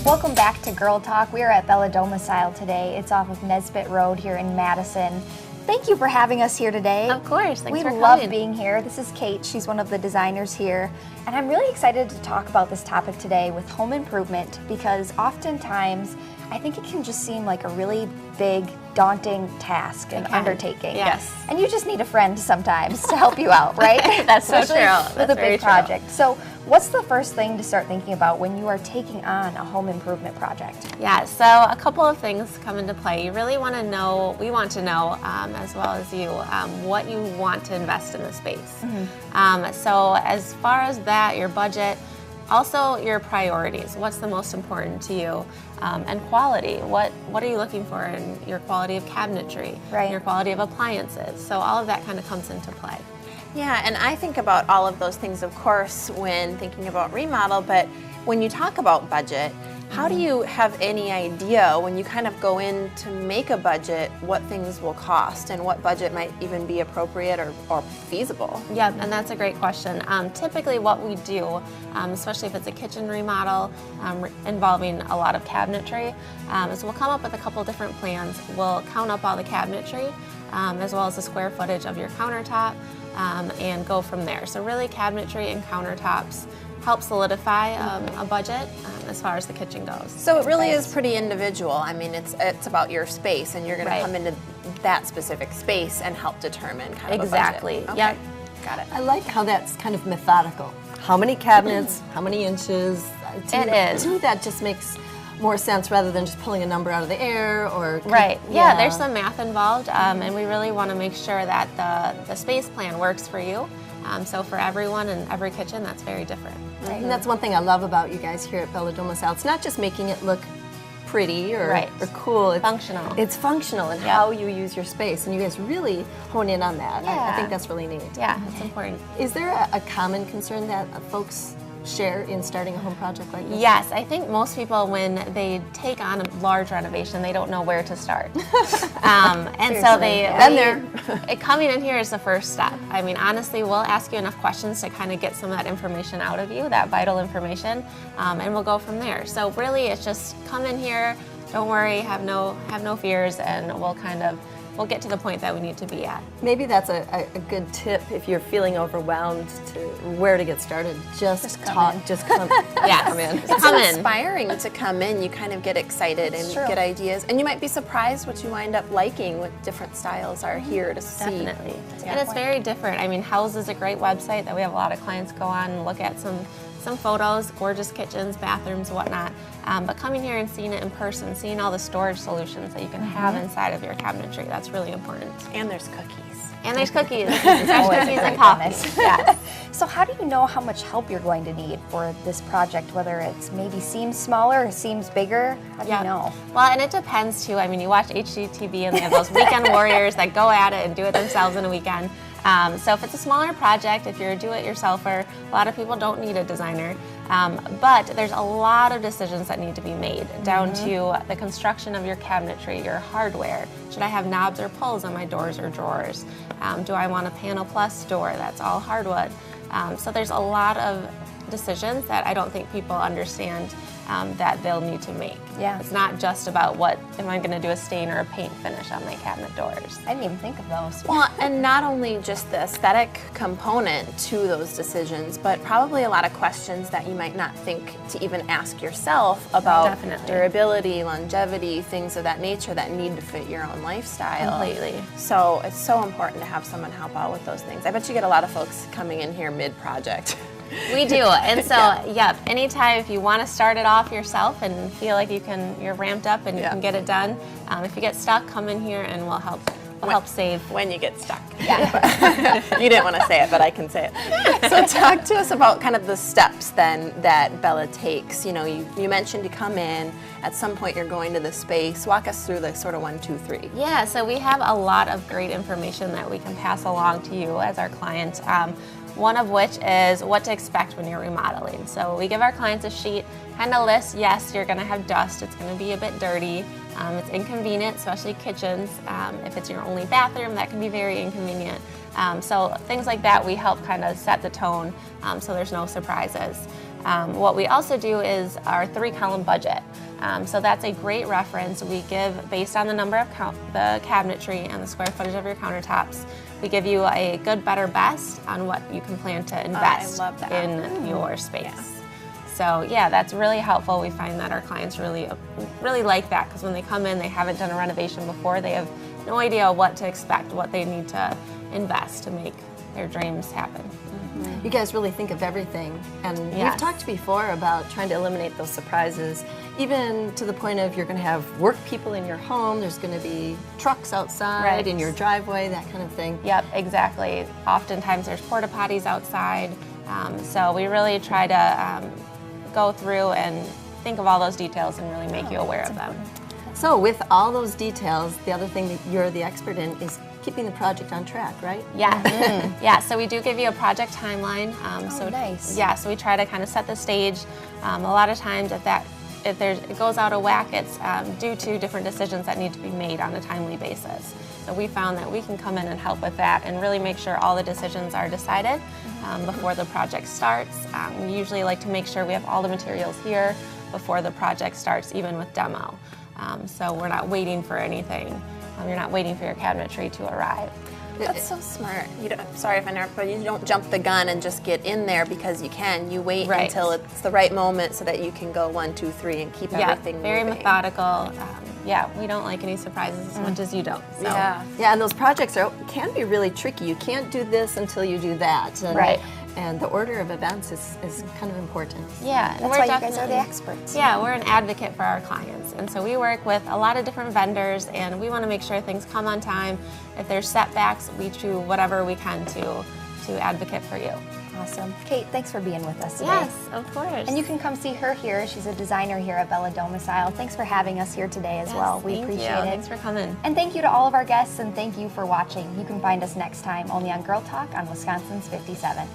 Welcome back to Girl Talk. We are at Bella Domicile today. It's off of Nesbitt Road here in Madison. Thank you for having us here today. Of course, thanks for coming. We love being here. This is Kate. She's one of the designers here. And I'm really excited to talk about this topic today with home improvement because oftentimes I think it can just seem like a really big, daunting task and undertaking. Yes. And you just need a friend sometimes to help you out, right? That's so Especially true. with That's a very big true. project. So what's the first thing to start thinking about when you are taking on a home improvement project? Yeah, so a couple of things come into play. You really want to know, we want to know, as well as you, what you want to invest in the space. So as far as that, your budget, also your priorities. What's the most important to you? And quality. What are you looking for in your quality of cabinetry, Right. your quality of appliances? So all of that kind of comes into play. Yeah, and I think about all of those things, of course, when thinking about remodel, but when you talk about budget, how do you have any idea when you kind of go in to make a budget what things will cost and what budget might even be appropriate or feasible? Yeah, and that's a great question. Typically what we do, especially if it's a kitchen remodel involving a lot of cabinetry, is we'll come up with a couple different plans. We'll count up all the cabinetry as well as the square footage of your countertop and go from there. So really cabinetry and countertops help solidify a budget as far as the kitchen goes. So it really is pretty individual. I mean, it's about your space, and you're going to Right. come into that specific space and help determine kind of Exactly. a budget. Yep. Got it. I like how that's kind of methodical. How many cabinets, how many inches? It is. To me, that just makes more sense rather than just pulling a number out of the air or... Right. Yeah, there's some math involved, and we really want to make sure that the space plan works for you. So for everyone in every kitchen, that's very different. Right. And that's one thing I love about you guys here at Bella Domicile. It's not just making it look pretty or cool. It's functional. It's functional in how you use your space, and you guys really hone in on that. I think that's really neat. Yeah, it's important. Is there a common concern that folks share in starting a home project like this? Yes, I think most people, when they take on a large renovation, they don't know where to start. And so coming in here is the first step. I mean, honestly, we'll ask you enough questions to kind of get some of that information out of you, that vital information, and we'll go from there. So really, it's just come in here, don't worry, have no fears, and we'll get to the point that we need to be at. Maybe that's a good tip if you're feeling overwhelmed to where to get started. Just come in. Yes. Come in. It's so inspiring to come in. You kind of get excited and get ideas. And you might be surprised what you wind up liking, what different styles are here to see. Definitely. And it's very different. I mean, House is a great website that we have a lot of clients go on and look at some photos, gorgeous kitchens, bathrooms, whatnot. But coming here and seeing it in person, seeing all the storage solutions that you can have inside of your cabinetry, that's really important. And there's cookies. And there's cookies. There's cookies and coffee. Yes. So how do you know how much help you're going to need for this project, whether it's maybe seems smaller or seems bigger? How do you know? Well, and it depends too. I mean, you watch HGTV and they have those weekend warriors that go at it and do it themselves in a weekend. So if it's a smaller project, if you're a do-it-yourselfer, a lot of people don't need a designer. But there's a lot of decisions that need to be made, down to the construction of your cabinetry, your hardware. Should I have knobs or pulls on my doors or drawers? Do I want a panel plus door that's all hardwood? So there's a lot of decisions that I don't think people understand that they'll need to make. Yeah. It's not just about what am I going to do a stain or a paint finish on my cabinet doors. I didn't even think of those. Well, and not only just the aesthetic component to those decisions, but probably a lot of questions that you might not think to even ask yourself about durability, longevity, things of that nature that need to fit your own lifestyle. Completely. So it's so important to have someone help out with those things. I bet you get a lot of folks coming in here mid-project. We do, and so anytime if you want to start it off yourself and feel like you're ramped up and you can get it done, if you get stuck, come in here and we'll help save. When you get stuck. Yeah. You didn't want to say it, but I can say it. So talk to us about kind of the steps then that Bella takes. You know, you mentioned you come in, at some point you're going to the space. Walk us through the sort of 1, 2, 3. Yeah, so we have a lot of great information that we can pass along to you as our client. One of which is what to expect when you're remodeling. So we give our clients a sheet, kind of lists, yes, you're gonna have dust, it's gonna be a bit dirty, it's inconvenient, especially kitchens. If it's your only bathroom, that can be very inconvenient. So things like that, we help kind of set the tone so there's no surprises. What we also do is our 3-column budget. So that's a great reference. We give, based on the number of the cabinetry and the square footage of your countertops, we give you a good, better, best on what you can plan to invest in your space. Yeah. So yeah, that's really helpful. We find that our clients really like that, because when they come in, they haven't done a renovation before. They have no idea what to expect, what they need to invest to make their dreams happen. You guys really think of everything, and we've talked before about trying to eliminate those surprises, even to the point of you're going to have work people in your home, there's going to be trucks outside in your driveway, that kind of thing. Yep, exactly. Oftentimes there's porta potties outside, so we really try to go through and think of all those details and really make you aware of them. So with all those details, the other thing that you're the expert in is keeping the project on track, right? Yeah, yeah. So we do give you a project timeline. So nice. Yeah, so we try to kind of set the stage. A lot of times, if it goes out of whack, it's due to different decisions that need to be made on a timely basis. So we found that we can come in and help with that and really make sure all the decisions are decided before the project starts. We usually like to make sure we have all the materials here before the project starts, even with demo. So we're not waiting for anything. You're not waiting for your cabinetry to arrive. That's so smart. Sorry if I interrupt, but you don't jump the gun and just get in there because you can. You wait until it's the right moment so that you can go 1, 2, 3 and keep everything very moving. Methodical. Yeah, we don't like any surprises as much as you don't. So. Yeah. Yeah, and those projects can be really tricky. You can't do this until you do that. And, and the order of events is kind of important. Yeah, and That's why you guys are the experts. Yeah, we're an advocate for our clients. And so we work with a lot of different vendors, and we want to make sure things come on time. If there's setbacks, we do whatever we can to advocate for you. Awesome. Kate, thanks for being with us today. Yes, of course. And you can come see her here. She's a designer here at Bella Domicile. Thanks for having us here today as well. We appreciate it. Thanks for coming. And thank you to all of our guests, and thank you for watching. You can find us next time only on Girl Talk on Wisconsin's 57.